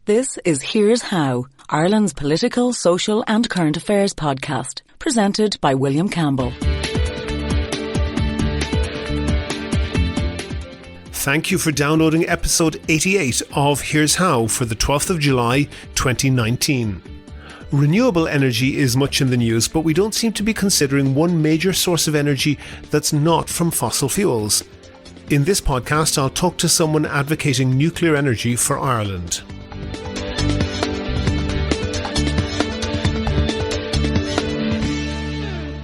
This is Here's How, Ireland's political, social and current affairs podcast, presented by William Campbell. Thank you for downloading episode 88 of Here's How for the 12th of July 2019. Renewable energy is much in the news, but we don't seem to be considering one major source of energy that's not from fossil fuels. In this podcast, I'll talk to someone advocating nuclear energy for Ireland.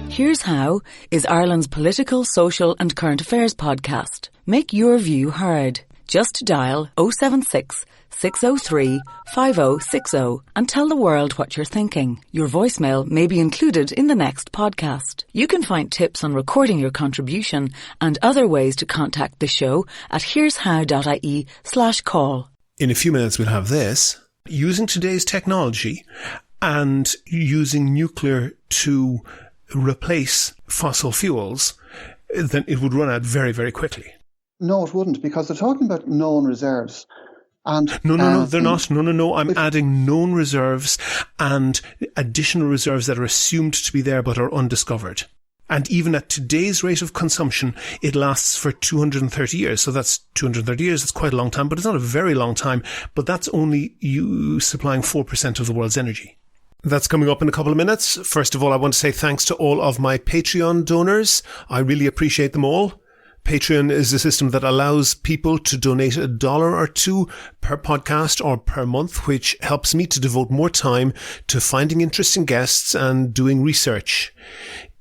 Here's How is Ireland's political, social and current affairs podcast. Make your view heard. Just dial 076 603 5060 and tell the world what you're thinking. Your voicemail may be included in the next podcast. You can find tips on recording your contribution and other ways to contact the show at here'show.ie/call. In a few minutes we'll have this. Using today's technology and using nuclear to replace fossil fuels, then it would run out very, very quickly. No, it wouldn't, because they're talking about known reserves. And No, they're not. No. I'm adding known reserves and additional reserves that are assumed to be there but are undiscovered. And even at today's rate of consumption, it lasts for 230 years. So that's 230 years. That's quite a long time, but it's not a very long time. But that's only you supplying 4% of the world's energy. That's coming up in a couple of minutes. First of all, I want to say thanks to all of my Patreon donors. I really appreciate them all. Patreon is a system that allows people to donate $1 or $2 per podcast or per month, which helps me to devote more time to finding interesting guests and doing research.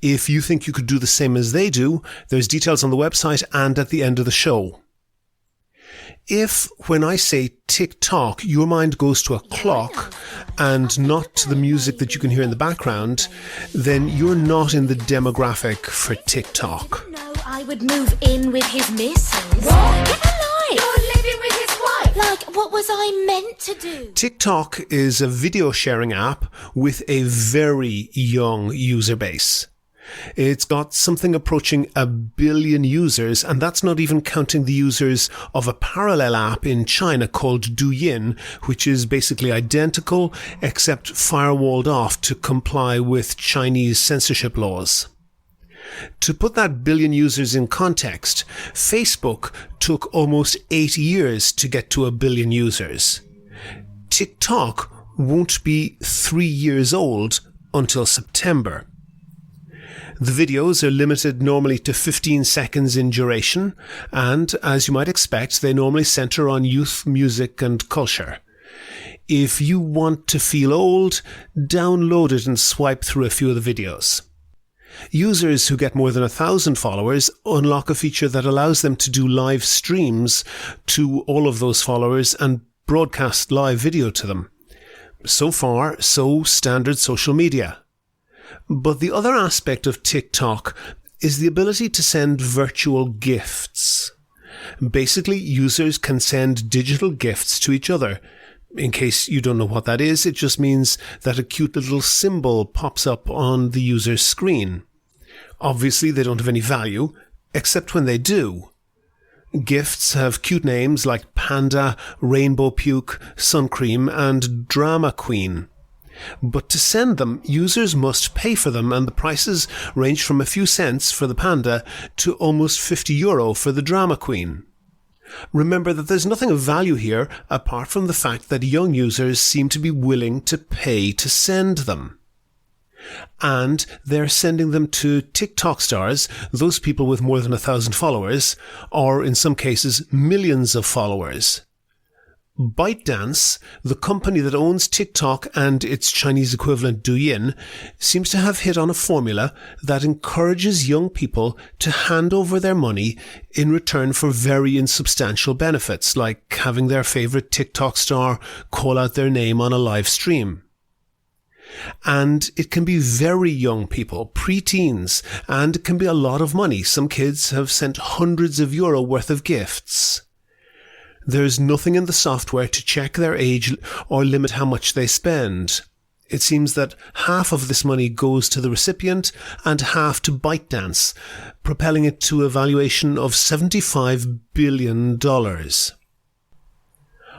If you think you could do the same as they do, there's details on the website and at the end of the show. If, when I say tick-tock, your mind goes to a clock and not to the music that you can hear in the background, then you're not in the demographic for TikTok. No, I would move in with his missus. What? Get a life. You're living with his wife. Like, what was I meant to do? TikTok is a video sharing app with a very young user base. It's got something approaching 1 billion users, and that's not even counting the users of a parallel app in China called Douyin, which is basically identical except firewalled off to comply with Chinese censorship laws. To put that 1 billion users in context, Facebook took almost 8 years to get to 1 billion users. TikTok won't be 3 years old until September. The videos are limited normally to 15 seconds in duration, and, as you might expect, they normally centre on youth, music and culture. If you want to feel old, download it and swipe through a few of the videos. Users who get more than 1,000 followers unlock a feature that allows them to do live streams to all of those followers and broadcast live video to them. So far, so standard social media. But the other aspect of TikTok is the ability to send virtual gifts. Basically, users can send digital gifts to each other. In case you don't know what that is, it just means that a cute little symbol pops up on the user's screen. Obviously, they don't have any value, except when they do. Gifts have cute names like Panda, Rainbow Puke, Sun Cream, and Drama Queen. But to send them, users must pay for them, and the prices range from a few cents for the Panda to almost €50 for the Drama Queen. Remember that there's nothing of value here apart from the fact that young users seem to be willing to pay to send them. And they're sending them to TikTok stars, those people with more than 1,000 followers, or in some cases millions of followers. ByteDance, the company that owns TikTok and its Chinese equivalent Douyin, seems to have hit on a formula that encourages young people to hand over their money in return for very insubstantial benefits, like having their favourite TikTok star call out their name on a live stream. And it can be very young people, pre-teens, and it can be a lot of money. Some kids have sent hundreds of euro worth of gifts. There's nothing in the software to check their age or limit how much they spend. It seems that half of this money goes to the recipient and half to ByteDance, propelling it to a valuation of $75 billion.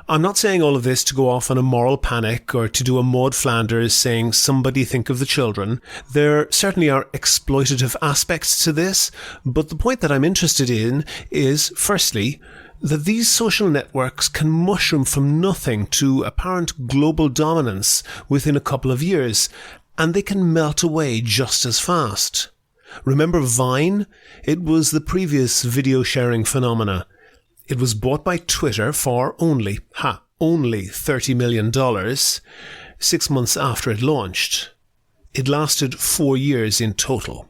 I'm not saying all of this to go off on a moral panic or to do a Maud Flanders saying somebody think of the children. There certainly are exploitative aspects to this, but the point that I'm interested in is, firstly, that these social networks can mushroom from nothing to apparent global dominance within a couple of years, and they can melt away just as fast. Remember Vine? It was the previous video sharing phenomena. It was bought by Twitter for only $30 million 6 months after it launched. It lasted 4 years in total.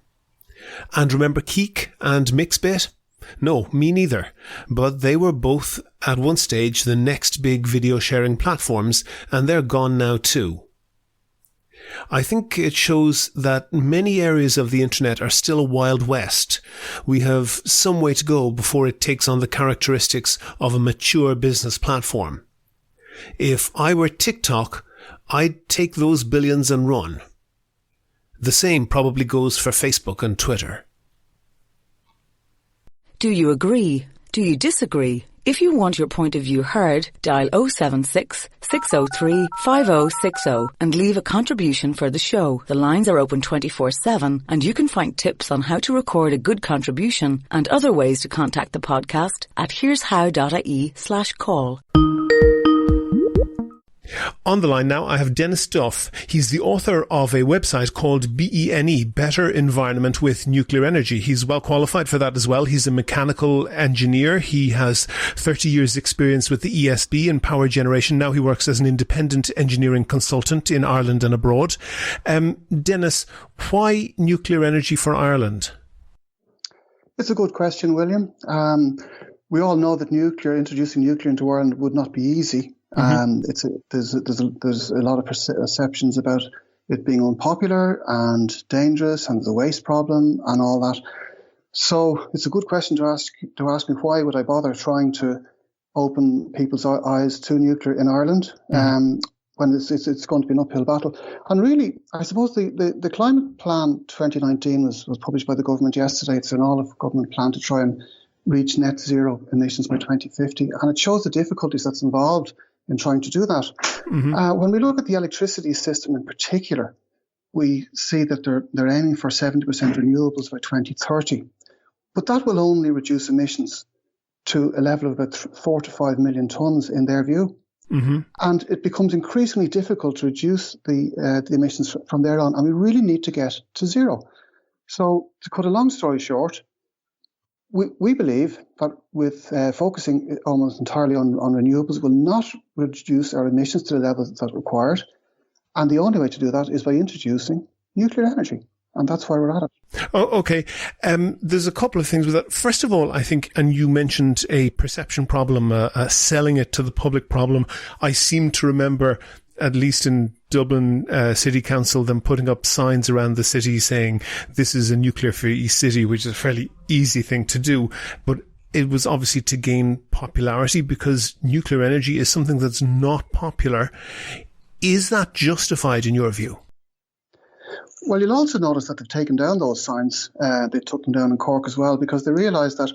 And remember Keek and Mixbit? No, me neither. But they were both at one stage the next big video sharing platforms, and they're gone now too. I think it shows that many areas of the internet are still a wild west. We have some way to go before it takes on the characteristics of a mature business platform. If I were TikTok, I'd take those billions and run. The same probably goes for Facebook and Twitter. Do you agree? Do you disagree? If you want your point of view heard, dial 076 603 5060 and leave a contribution for the show. The lines are open 24/7 and you can find tips on how to record a good contribution and other ways to contact the podcast at here'show.ie/call. On the line now, I have Dennis Duff. He's the author of a website called BENE, Better Environment with Nuclear Energy. He's well qualified for that as well. He's a mechanical engineer. He has 30 years experience with the ESB in power generation. Now he works as an independent engineering consultant in Ireland and abroad. Dennis, why nuclear energy for Ireland? It's a good question, William. We all know that introducing nuclear into Ireland would not be easy. There's a lot of perceptions about it being unpopular and dangerous, and the waste problem and all that. So it's a good question to ask me, why would I bother trying to open people's eyes to nuclear in Ireland when it's going to be an uphill battle? And really, I suppose the Climate Plan 2019 was published by the government yesterday. It's an all-of-government plan to try and reach net zero emissions by 2050, and it shows the difficulties that's involved in trying to do that. When we look at the electricity system in particular, we see that they're aiming for 70% renewables by 2030. But that will only reduce emissions to a level of about 4 to 5 million tonnes in their view. And it becomes increasingly difficult to reduce the emissions from there on, and we really need to get to zero. So to cut a long story short, we believe that with focusing almost entirely on renewables will not reduce our emissions to the levels that's required. And the only way to do that is by introducing nuclear energy. And that's why we're at it. Oh, okay. There's a couple of things with that. First of all, I think, and you mentioned a perception problem, a selling it to the public problem. I seem to remember, at least in Dublin City Council, them putting up signs around the city saying this is a nuclear-free city, which is a fairly easy thing to do. But it was obviously to gain popularity because nuclear energy is something that's not popular. Is that justified in your view? Well, you'll also notice that they've taken down those signs. They took them down in Cork as well because they realised that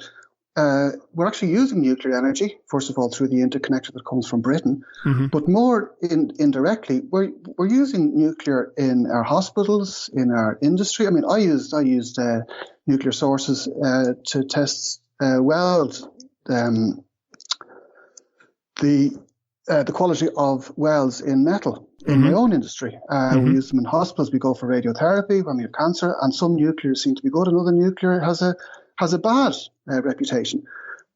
we're actually using nuclear energy, first of all, through the interconnector that comes from Britain, but more indirectly, we're using nuclear in our hospitals, in our industry. I mean, I used nuclear sources to test wells, the quality of wells in metal in my own industry. We use them in hospitals. We go for radiotherapy when we have cancer, and some nuclear seem to be good, and other nuclear has a bad reputation.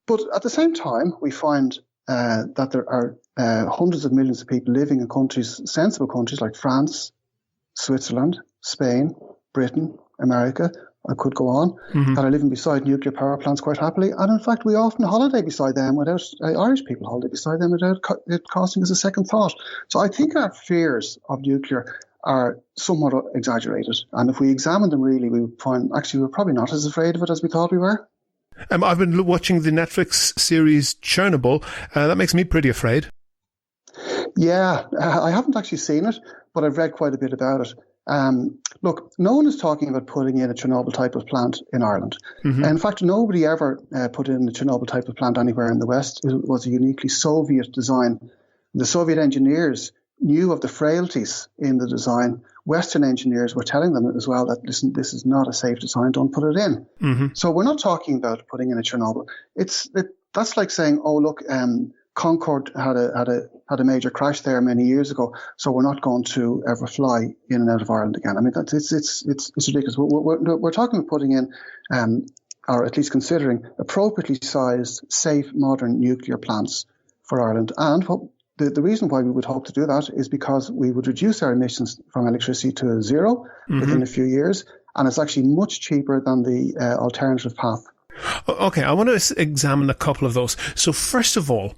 But at the same time, we find that there are hundreds of millions of people living in countries, sensible countries like France, Switzerland, Spain, Britain, America, I could go on, that are living beside nuclear power plants quite happily. And in fact, we often holiday beside them without, Irish people holiday beside them without it costing us a second thought. So I think our fears of nuclear are somewhat exaggerated. And if we examine them really, we would find actually we're probably not as afraid of it as we thought we were. I've been watching the Netflix series Chernobyl. That makes me pretty afraid. Yeah, I haven't actually seen it, but I've read quite a bit about it. Look, no one is talking about putting in a Chernobyl type of plant in Ireland. Mm-hmm. In fact, nobody ever put in a Chernobyl type of plant anywhere in the West. It was a uniquely Soviet design. The Soviet engineers knew of the frailties in the design. Western engineers were telling them as well that, listen, this is not a safe design, don't put it in. Mm-hmm. So we're not talking about putting in a Chernobyl. That's like saying, oh, look, Concorde had a major crash there many years ago, so we're not going to ever fly in and out of Ireland again. I mean, it's ridiculous. We're talking about putting in, or at least considering, appropriately sized, safe, modern nuclear plants for Ireland. And the reason why we would hope to do that is because we would reduce our emissions from electricity to zero within a few years, and it's actually much cheaper than the alternative path. Okay, I want to examine a couple of those. So first of all,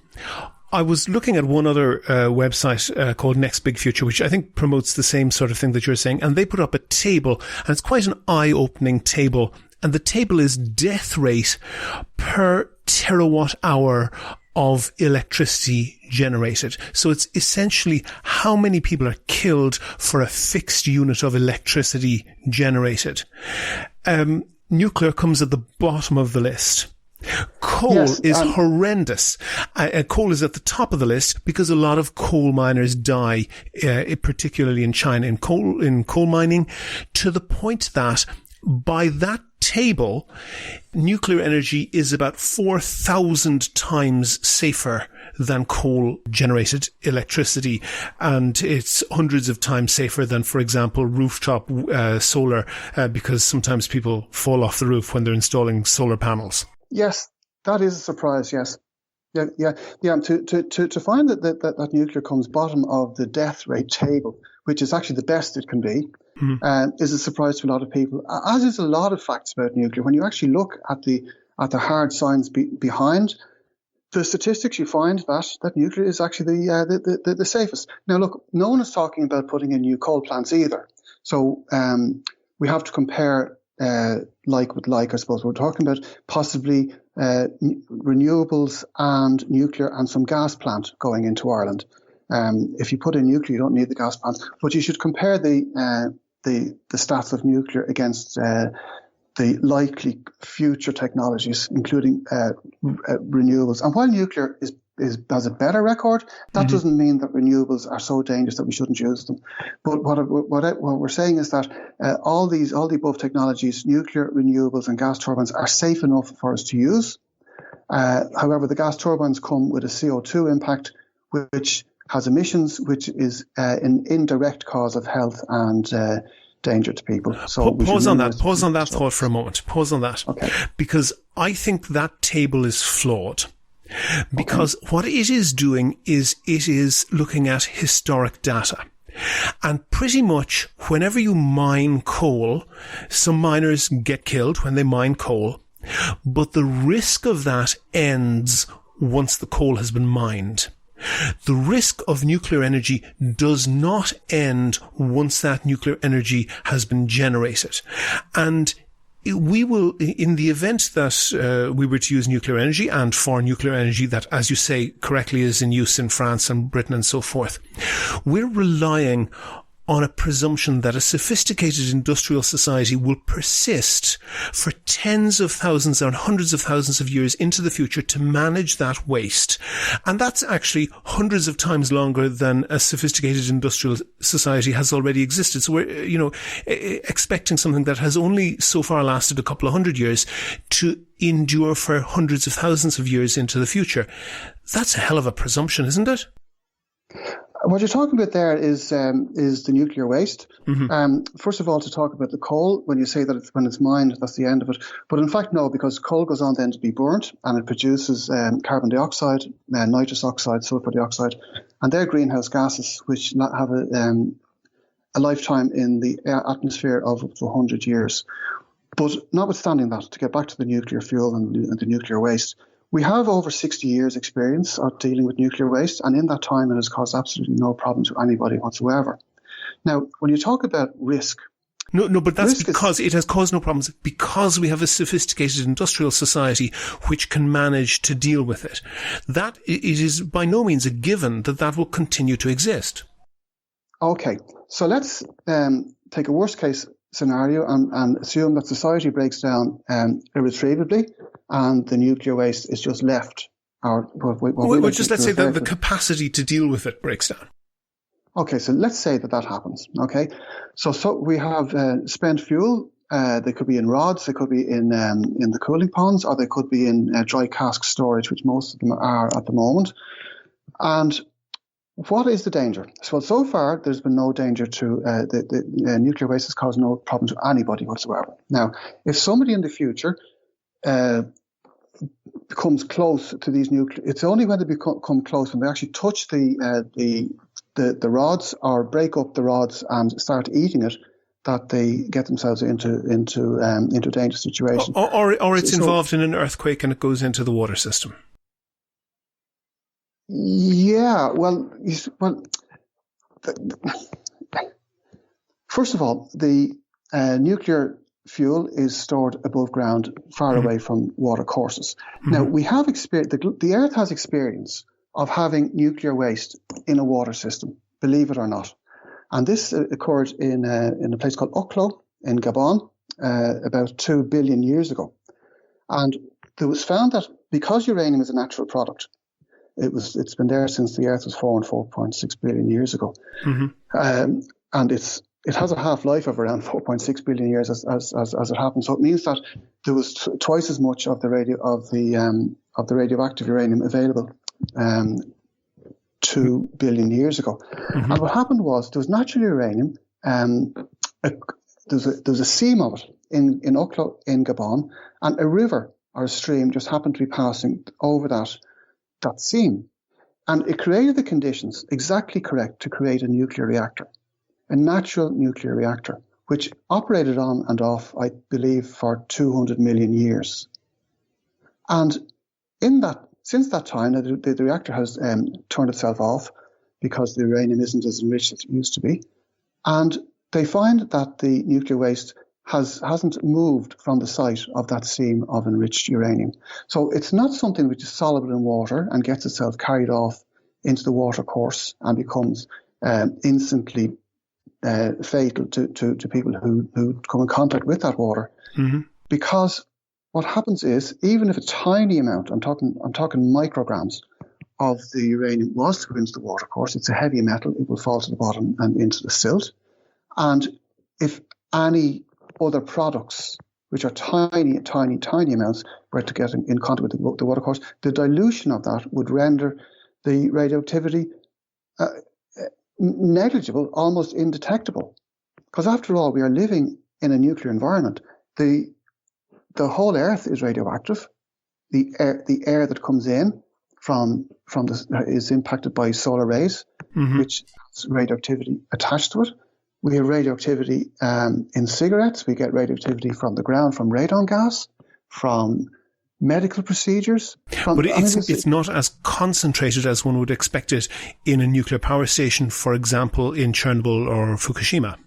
I was looking at one other website called Next Big Future, which I think promotes the same sort of thing that you're saying. And they put up a table, and it's quite an eye-opening table. And the table is death rate per terawatt hour of electricity generated. So it's essentially how many people are killed for a fixed unit of electricity generated. Nuclear comes at the bottom of the list. Coal is horrendous. Coal is at the top of the list because a lot of coal miners die, particularly in China, in coal mining, to the point that by that table, nuclear energy is about 4,000 times safer than coal-generated electricity, and it's hundreds of times safer than, for example, rooftop solar, because sometimes people fall off the roof when they're installing solar panels. Yes, that is a surprise. Yes, yeah. To find that nuclear comes bottom of the death rate table, which is actually the best it can be, is a surprise to a lot of people. As is a lot of facts about nuclear. When you actually look at the hard science behind the statistics, you find that nuclear is actually the safest. Now, look, no one is talking about putting in new coal plants either. So we have to compare like with like, I suppose. We're talking about possibly renewables and nuclear and some gas plant going into Ireland. If you put in nuclear, you don't need the gas plant, but you should compare the stats of nuclear against the likely future technologies, including renewables. And while nuclear has a better record, that doesn't mean that renewables are so dangerous that we shouldn't use them. But what we're saying is that all the above technologies, nuclear, renewables, and gas turbines, are safe enough for us to use. However, the gas turbines come with a CO2 impact, which has emissions, which is an indirect cause of health and danger to people. So pause on that thought for a moment. Pause on that. Okay. Because I think that table is flawed. Because what it is doing is it is looking at historic data. And pretty much whenever you mine coal, some miners get killed when they mine coal, but the risk of that ends once the coal has been mined. The risk of nuclear energy does not end once that nuclear energy has been generated. And we will, in the event that we were to use nuclear energy, and for nuclear energy that, as you say correctly, is in use in France and Britain and so forth, we're relying on a presumption that a sophisticated industrial society will persist for tens of thousands or hundreds of thousands of years into the future to manage that waste. And that's actually hundreds of times longer than a sophisticated industrial society has already existed. So we're, expecting something that has only so far lasted a couple of hundred years to endure for hundreds of thousands of years into the future. That's a hell of a presumption, isn't it? What you're talking about there is the nuclear waste. First of all, to talk about the coal, when you say that when it's mined, that's the end of it. But in fact, no, because coal goes on then to be burnt, and it produces carbon dioxide, nitrous oxide, sulfur dioxide, and they're greenhouse gases, which have a lifetime in the atmosphere of up to 100 years. But notwithstanding that, to get back to the nuclear fuel and the nuclear waste, we have over 60 years experience of dealing with nuclear waste, and in that time it has caused absolutely no problems to anybody whatsoever. Now, when you talk about risk... No, but that's because it has caused no problems because we have a sophisticated industrial society which can manage to deal with it. That it is by no means a given that will continue to exist. Okay, so let's take a worst case scenario and assume that society breaks down irretrievably and the nuclear waste is just left. Let's say that the capacity to deal with it breaks down. Okay, so let's say that happens. Okay, so we have spent fuel. They could be in rods, they could be in the cooling ponds, or they could be in dry cask storage, which most of them are at the moment. And what is the danger? So far, there's been no danger to the nuclear waste has caused no problem to anybody whatsoever. Now, if somebody in the future comes close to these nuclear, it's only when they become close, when they actually touch the rods or break up the rods and start eating it, that they get themselves into a dangerous situation. Or it's involved in an earthquake and it goes into the water system. Yeah, first of all, the nuclear fuel is stored above ground, far away from water courses. Now, we have experience, the Earth has experience of having nuclear waste in a water system, believe it or not. And this occurred in a place called Oklo in Gabon about 2 billion years ago. And it was found that because uranium is a natural product, it's been there since the Earth was formed 4.6 billion years ago. And it has a half-life of around 4.6 billion years as it happens. So it means that there was twice as much of the radioactive uranium available 2 billion years ago. And what happened was there was natural uranium. There was a seam of it in Oklo in Gabon, and a river or a stream just happened to be passing over that seam. And it created the conditions exactly correct to create a nuclear reactor, a natural nuclear reactor, which operated on and off, I believe, for 200 million years. And since that time, the reactor has turned itself off because the uranium isn't as enriched as it used to be. And they find that the nuclear waste hasn't moved from the site of that seam of enriched uranium. So it's not something which is soluble in water and gets itself carried off into the water course and becomes instantly fatal to people who come in contact with that water. Because what happens is, even if a tiny amount, I'm talking micrograms of the uranium was to go into the water course, it's a heavy metal, it will fall to the bottom and into the silt. And if any other products, which are tiny amounts, were to get in contact with the water course, the dilution of that would render the radioactivity negligible, almost indetectable. Because after all, we are living in a nuclear environment. The whole Earth is radioactive. The air that comes in is impacted by solar rays, which has radioactivity attached to it. We have radioactivity in cigarettes. We get radioactivity from the ground, from radon gas, from medical procedures. But it's not as concentrated as one would expect it in a nuclear power station, for example, in Chernobyl or Fukushima.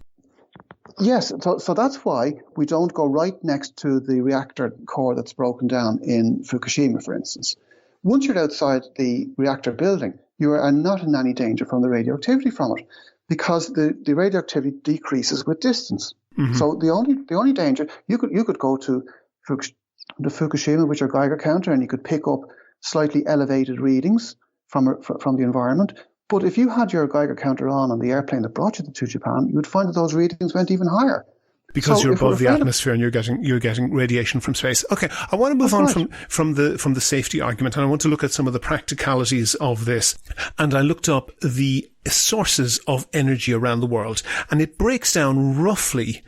Yes, so that's why we don't go right next to the reactor core that's broken down in Fukushima, for instance. Once you're outside the reactor building, you are not in any danger from the radioactivity from it, because the radioactivity decreases with distance. So the only danger, you could go to the Fukushima with your Geiger counter and you could pick up slightly elevated readings from the environment. But if you had your Geiger counter on the airplane that brought you to Japan, you would find that those readings went even higher. Because you're above the atmosphere and you're getting radiation from space. Okay, I want to move on from the safety argument, and I want to look at some of the practicalities of this. And I looked up the sources of energy around the world, and it breaks down roughly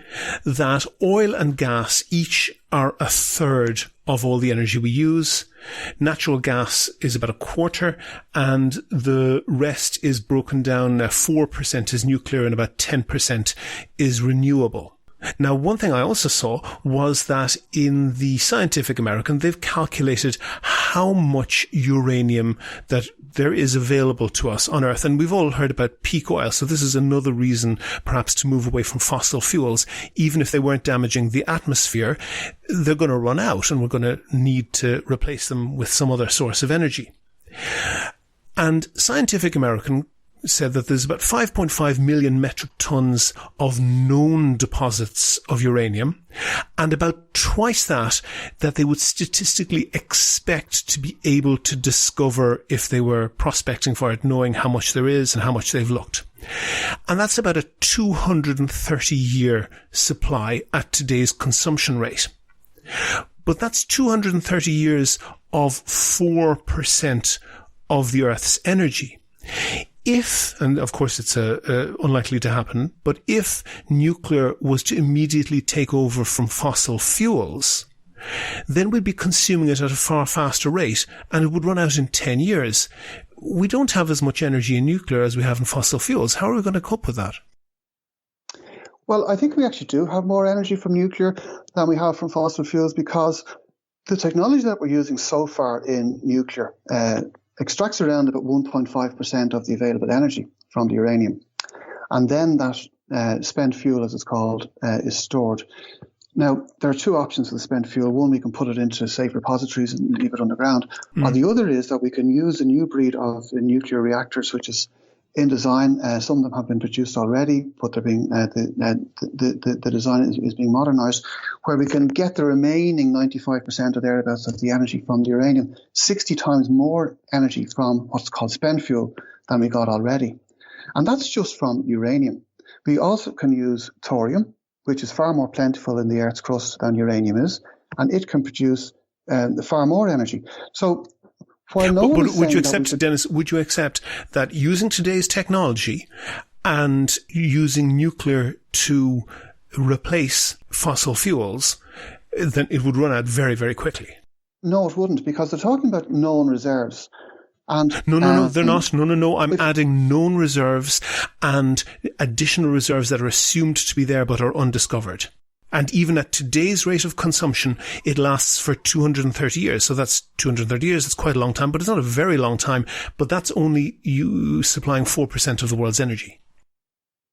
that oil and gas each are a third of all the energy we use. Natural gas is about a quarter, and the rest is broken down. 4% is nuclear and about 10% is renewable. Now, one thing I also saw was that in the Scientific American, they've calculated how much uranium that there is available to us on Earth. And we've all heard about peak oil. So this is another reason perhaps to move away from fossil fuels. Even if they weren't damaging the atmosphere, they're going to run out and we're going to need to replace them with some other source of energy. And Scientific American said that there's about 5.5 million metric tons of known deposits of uranium, and about twice that they would statistically expect to be able to discover if they were prospecting for it, knowing how much there is and how much they've looked. And that's about a 230-year supply at today's consumption rate. But that's 230 years of 4% of the Earth's energy. If, and of course it's unlikely to happen, but if nuclear was to immediately take over from fossil fuels, then we'd be consuming it at a far faster rate, and it would run out in 10 years. We don't have as much energy in nuclear as we have in fossil fuels. How are we going to cope with that? Well, I think we actually do have more energy from nuclear than we have from fossil fuels, because the technology that we're using so far in nuclear extracts around about 1.5% of the available energy from the uranium. And then that spent fuel, as it's called, is stored. Now, there are two options for the spent fuel. One, we can put it into safe repositories and leave it underground. Or the other is that we can use a new breed of nuclear reactors, which is in design. Some of them have been produced already, but they're being the design is being modernized, where we can get the remaining 95% or thereabouts of the energy from the uranium, 60 times more energy from what's called spent fuel than we got already. And that's just from uranium. We also can use thorium, which is far more plentiful in the Earth's crust than uranium is, and it can produce far more energy. So but would you accept, Dennis, would you accept that using today's technology and using nuclear to replace fossil fuels, then it would run out very, very quickly? No, it wouldn't, because they're talking about known reserves. And No, they're not. No. I'm adding known reserves and additional reserves that are assumed to be there but are undiscovered. And even at today's rate of consumption, it lasts for 230 years. So that's 230 years. It's quite a long time, but it's not a very long time. But that's only you supplying 4% of the world's energy.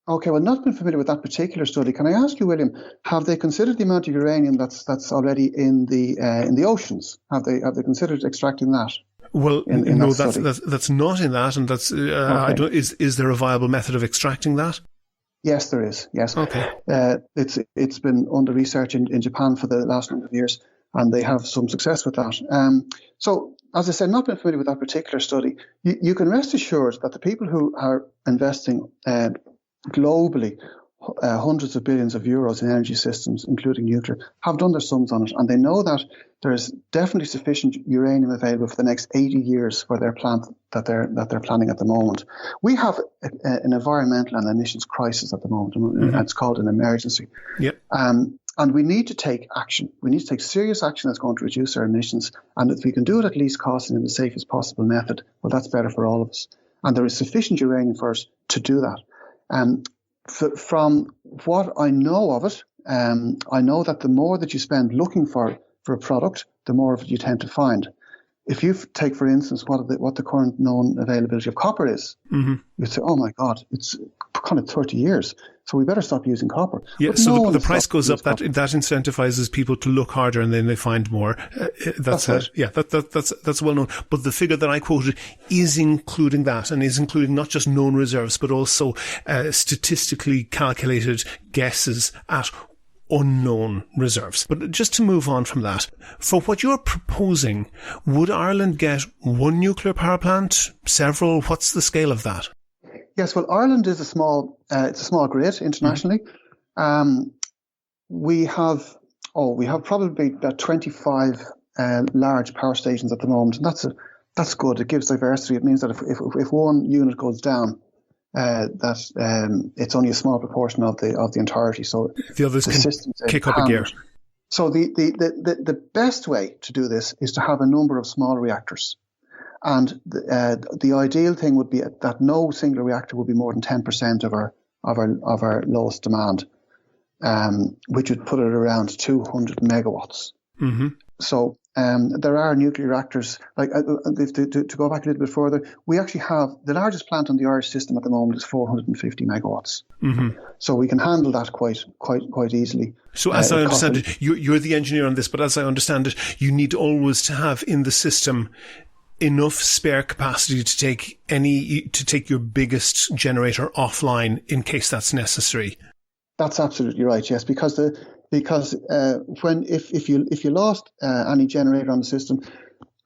Okay, well, not been familiar with that particular study. Can I ask you, William, have they considered the amount of uranium that's already in the oceans? Have they considered extracting that? Well, no, that's not in that, and that's okay. Is there a viable method of extracting that? Yes, there is. Yes. Okay. It's been under research in Japan for the last number of years, and they have some success with that. So, as I said, not been familiar with that particular study. You can rest assured that the people who are investing globally hundreds of billions of euros in energy systems, including nuclear, have done their sums on it, and they know that there is definitely sufficient uranium available for the next 80 years for their plant that they're planning at the moment. We have an environmental and emissions crisis at the moment, and it's called an emergency. Yep. And we need to take action. We need to take serious action that's going to reduce our emissions. And if we can do it at least cost and in the safest possible method, well, that's better for all of us. And there is sufficient uranium for us to do that. From what I know of it, I know that the more that you spend looking for a product, the more of it you tend to find. If you take, for instance, what the current known availability of copper is, you'd say, oh my God, it's kind of 30 years. So we better stop using copper. Yeah, but so the price goes up. That incentivizes people to look harder, and then they find more. That's right. Yeah, that's well known. But the figure that I quoted is including that, and is including not just known reserves, but also statistically calculated guesses at unknown reserves. But just to move on from that, for what you're proposing, would Ireland get one nuclear power plant, several? What's the scale of that? Yes, well, Ireland is a small grid internationally. We have probably about 25 large power stations at the moment, and that's good. It gives diversity. It means that if one unit goes down, it's only a small proportion of the entirety. So the others can kick up a gear. So the best way to do this is to have a number of small reactors. And the ideal thing would be that no single reactor would be more than 10% of our lowest demand, which would put it around 200 megawatts. Mm-hmm. So there are nuclear reactors. Like to go back a little bit further, we actually have the largest plant on the Irish system at the moment is 450 megawatts. Mm-hmm. So we can handle that quite easily. So as I understand it, you're the engineer on this, but as I understand it, you need always to have in the system enough spare capacity to take your biggest generator offline in case that's necessary. That's absolutely right. Yes, because if you lost any generator on the system,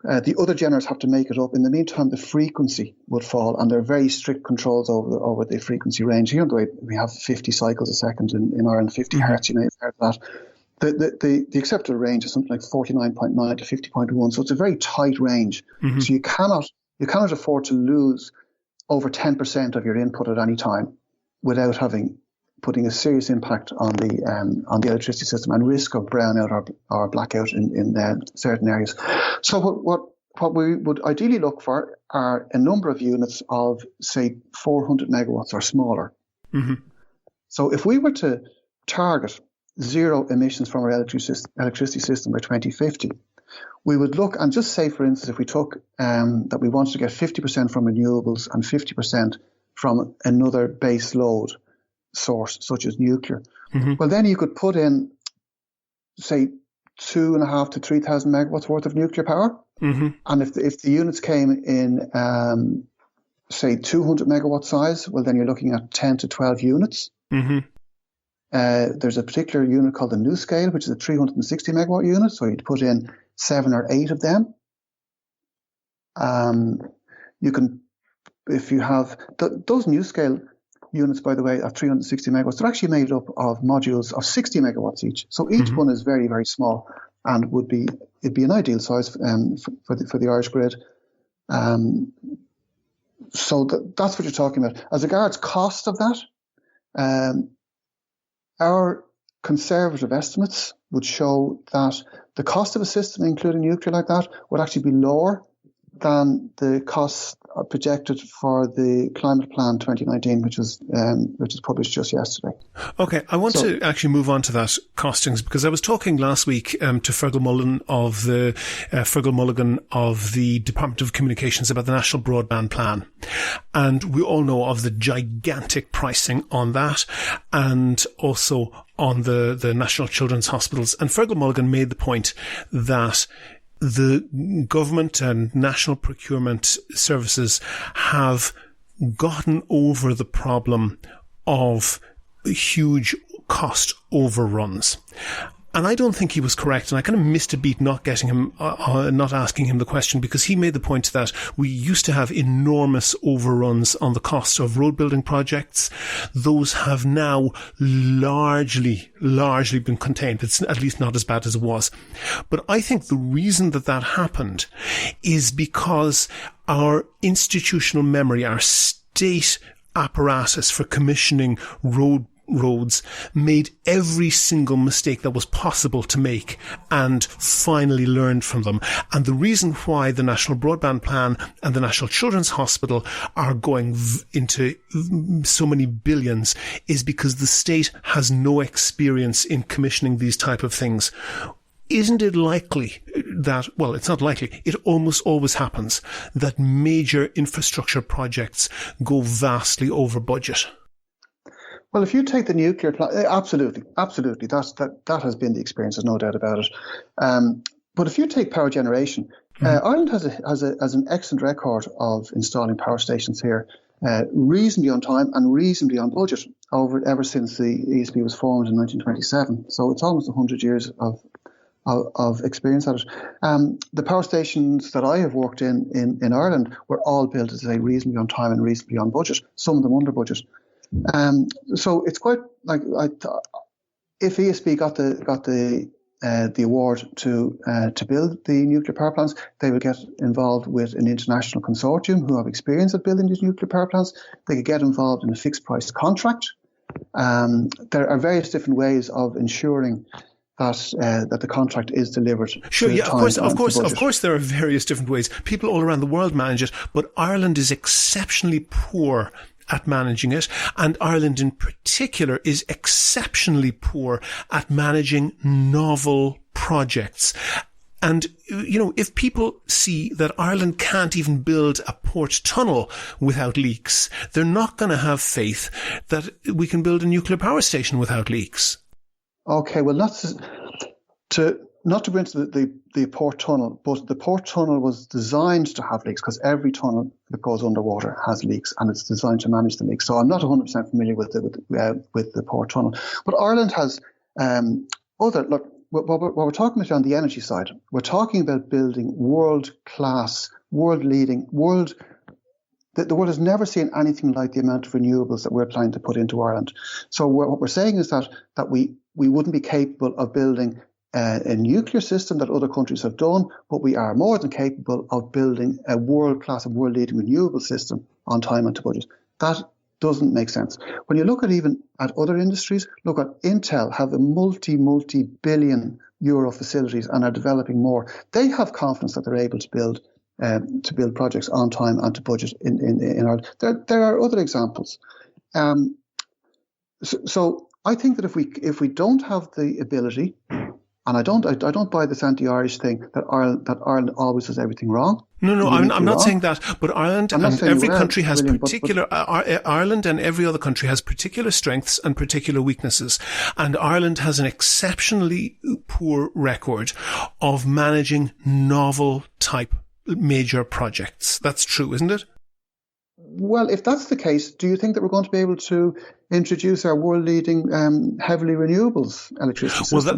the other generators have to make it up. In the meantime, the frequency would fall, and there are very strict controls over the frequency range. You know, the way we have 50 cycles a second in Ireland, 50 hertz. You know, you've heard that. The acceptable range is something like 49.9 to 50.1, so it's a very tight range. Mm-hmm. So you cannot afford to lose over 10% of your input at any time without putting a serious impact on the electricity system and risk of brownout or blackout in certain areas. So what we would ideally look for are a number of units of, say, 400 megawatts or smaller. Mm-hmm. So if we were to target zero emissions from our electricity system by 2050, we would look and just say, for instance, if we took that we wanted to get 50% from renewables and 50% from another base load source, such as nuclear, mm-hmm. well, then you could put in, say, 2,500 to 3,000 megawatts worth of nuclear power. Mm-hmm. And if the units came in, say, 200 megawatt size, well, then you're looking at 10 to 12 units. Mm-hmm. There's a particular unit called the NuScale, which is a 360 megawatt unit. So you'd put in 7 or 8 of them. You can, if you have those NuScale units, by the way, at 360 megawatts, they're actually made up of modules of 60 megawatts each. So each mm-hmm. one is very, very small, and it'd be an ideal size for the Irish grid. So that's what you're talking about. As regards cost of that, our conservative estimates would show that the cost of a system, including nuclear like that, would actually be lower than the costs projected for the Climate Plan 2019, which was published just yesterday. Okay, I want to actually move on to that costings, because I was talking last week to Fergal Mulligan of the Department of Communications about the National Broadband Plan, and we all know of the gigantic pricing on that, and also on the National Children's Hospitals. And Fergal Mulligan made the point that the government and national procurement services have gotten over the problem of huge cost overruns. And I don't think he was correct, and I kind of missed a beat not getting him, not asking him the question, because he made the point that we used to have enormous overruns on the cost of road building projects. Those have now largely been contained. It's at least not as bad as it was. But I think the reason that happened is because our institutional memory, our state apparatus for commissioning roads made every single mistake that was possible to make and finally learned from them. And the reason why the National Broadband Plan and the National Children's Hospital are going into so many billions is because the state has no experience in commissioning these type of things. Isn't it likely that, well, it's not likely, it almost always happens that major infrastructure projects go vastly over budget? Well, if you take the nuclear plant, absolutely. That has been the experience. There's no doubt about it. But if you take power generation, Ireland has an excellent record of installing power stations here, reasonably on time and reasonably on budget ever since the ESB was formed in 1927. So it's almost 100 years of experience at it. The power stations that I have worked in Ireland were all built, as I say, reasonably on time and reasonably on budget. Some of them under budget. So it's quite like if ESB got the award to build the nuclear power plants, they would get involved with an international consortium who have experience of building these nuclear power plants. They could get involved in a fixed price contract. There are various different ways of ensuring that the contract is delivered. Sure, yeah, of course, there are various different ways. People all around the world manage it, but Ireland is exceptionally poor at managing it, and Ireland in particular is exceptionally poor at managing novel projects. And, you know, if people see that Ireland can't even build a port tunnel without leaks, they're not going to have faith that we can build a nuclear power station without leaks. Okay, well, not to go into the port tunnel, but the port tunnel was designed to have leaks because every tunnel that goes underwater has leaks, and it's designed to manage the leaks. So I'm not 100% familiar with the port tunnel. But Ireland has what we're talking about on the energy side, we're talking about building world-class, world-leading, the world has never seen anything like the amount of renewables that we're planning to put into Ireland. So what we're saying is that we wouldn't be capable of building a nuclear system that other countries have done, but we are more than capable of building a world-class and world-leading renewable system on time and to budget. That doesn't make sense. When you look at other industries, look at Intel have a multi-billion euro facilities and are developing more. They have confidence that they're able to build projects on time and to budget in Ireland. There are other examples. So I think that if we don't have the ability, and I don't buy this anti-Irish thing that Ireland always does everything wrong. No, I'm not saying that. But Ireland and every country has particular. Ireland and every other country has particular strengths and particular weaknesses, and Ireland has an exceptionally poor record of managing novel type major projects. That's true, isn't it? Well, if that's the case, do you think that we're going to be able to introduce our world-leading heavily renewables electricity system? Well,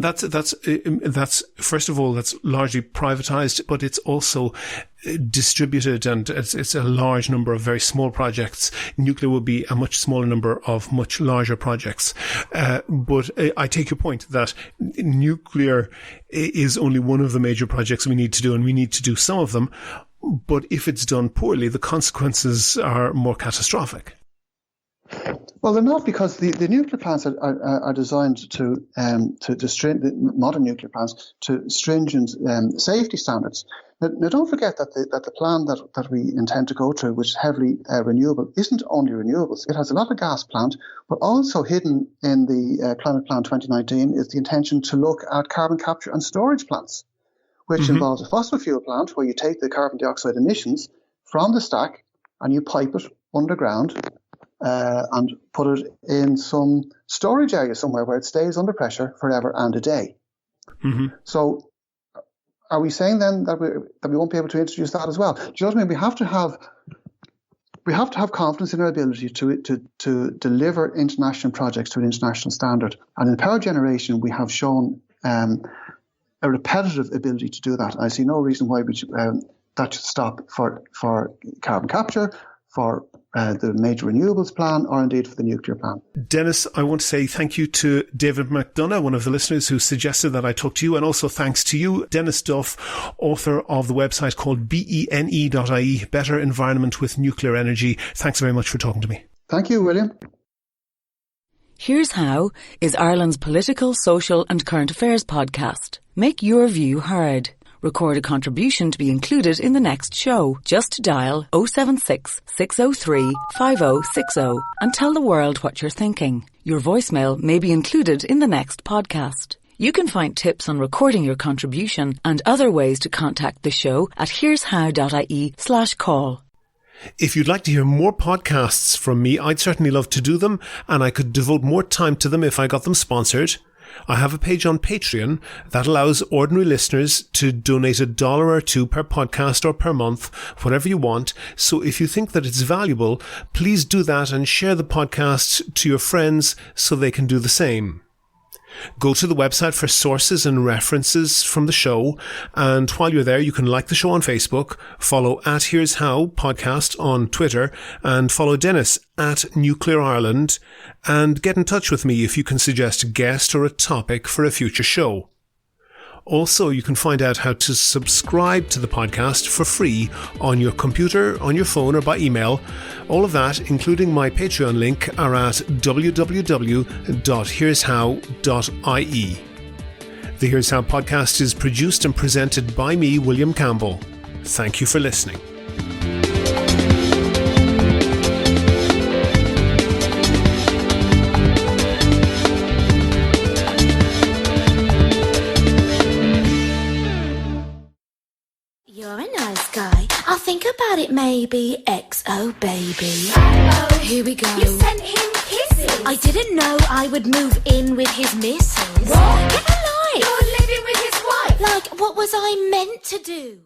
that's first of all, that's largely privatized, but it's also distributed, and it's a large number of very small projects. Nuclear will be a much smaller number of much larger projects. But I take your point that nuclear is only one of the major projects we need to do, and we need to do some of them. But if it's done poorly, the consequences are more catastrophic. Well, they're not, because the nuclear plants are designed to modern nuclear plants to stringent safety standards. Now, don't forget that the plan that we intend to go through, which is heavily renewable, isn't only renewables. It has a lot of gas plant, but also hidden in the Climate Plan 2019 is the intention to look at carbon capture and storage plants, which involves a fossil fuel plant where you take the carbon dioxide emissions from the stack and you pipe it underground and put it in some storage area somewhere where it stays under pressure forever and a day. Mm-hmm. So are we saying then that we won't be able to introduce that as well? Do you know what I mean? We have to have confidence in our ability to deliver international projects to an international standard. And in power generation, we have shown a repetitive ability to do that. I see no reason why that should stop for carbon capture, for the major renewables plan, or indeed for the nuclear plan. Dennis, I want to say thank you to David McDonough, one of the listeners who suggested that I talk to you, and also thanks to you, Dennis Duff, author of the website called BENE.ie, Better Environment with Nuclear Energy. Thanks very much for talking to me. Thank you, William. Here's How is Ireland's political, social and current affairs podcast. Make your view heard. Record a contribution to be included in the next show. Just dial 076 603 5060 and tell the world what you're thinking. Your voicemail may be included in the next podcast. You can find tips on recording your contribution and other ways to contact the show at here'show.ie/call. If you'd like to hear more podcasts from me, I'd certainly love to do them, and I could devote more time to them if I got them sponsored. I have a page on Patreon that allows ordinary listeners to donate $1 or $2 per podcast or per month, whatever you want. So if you think that it's valuable, please do that and share the podcast to your friends so they can do the same. Go to the website for sources and references from the show, and while you're there, you can like the show on Facebook, follow @Here's How podcast on Twitter, and follow Dennis @Nuclear Ireland, and get in touch with me if you can suggest a guest or a topic for a future show. Also, you can find out how to subscribe to the podcast for free on your computer, on your phone, or by email. All of that, including my Patreon link, are at www.here'show.ie. The Here's How podcast is produced and presented by me, William Campbell. Thank you for listening. Think about it, maybe. XO, baby. Here we go. You sent him kisses. I didn't know I would move in with his missus. What? Get a life. You're living with his wife. Like, what was I meant to do?